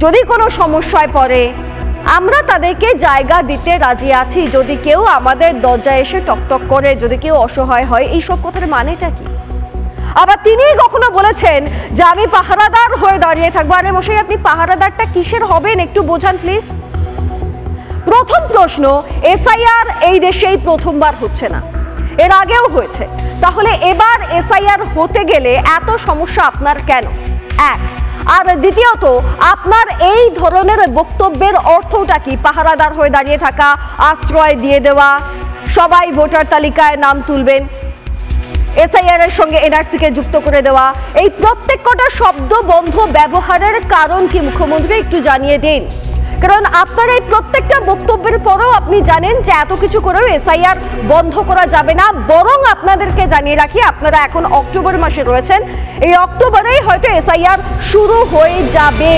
যদি কোনো সমস্যায় পড়ে আমরা তাদেরকে জায়গা দিতে রাজি আছি। যদি কেউ আমাদের দরজায় এসে টকটক করে, যদি কেউ অসহায় হয়, এইসব কথার মানেটা কি? আবার তিনি কখনো বলেছেন যে আমি পাহারাদার হয়ে দাঁড়িয়ে থাকবো। আরে মশাই, আপনি পাহারাদারটা কিসের হবেন একটু বোঝান প্লিজ। প্রথম প্রশ্ন, এসআইআর এই দেশেই প্রথমবার হচ্ছে না, এর আগেও হয়েছে, তাহলে এবার এসআইআর হতে গেলে এত সমস্যা আপনার কেন? এক। আর দ্বিতীয়ত, আপনার এই ধরনের বক্তব্যের অর্থটা কি? পাহারাদার হয়ে দাঁড়িয়ে থাকা, আশ্রয় দিয়ে দেওয়া, সবাই ভোটার তালিকায় নাম তুলবেন, এসআইআর এর সঙ্গে এনআরসি কে যুক্ত করে দেওয়া, এই প্রত্যেকটা শব্দ বন্ধ ব্যবহারের কারণ কি মুখ্যমন্ত্রী একটু জানিয়ে দিন। কারণ আপনার এই প্রত্যেকটা বক্তব্যের পরেও আপনি জানেন যে এত কিছু করেও এসআইআর বন্ধ করা যাবে না। বরং আপনাদেরকে জানিয়ে রাখি, আপনারা এখন অক্টোবর মাসে রয়েছেন, এই অক্টোবরেই হয়তো এসআইআর শুরু হয়ে যাবে।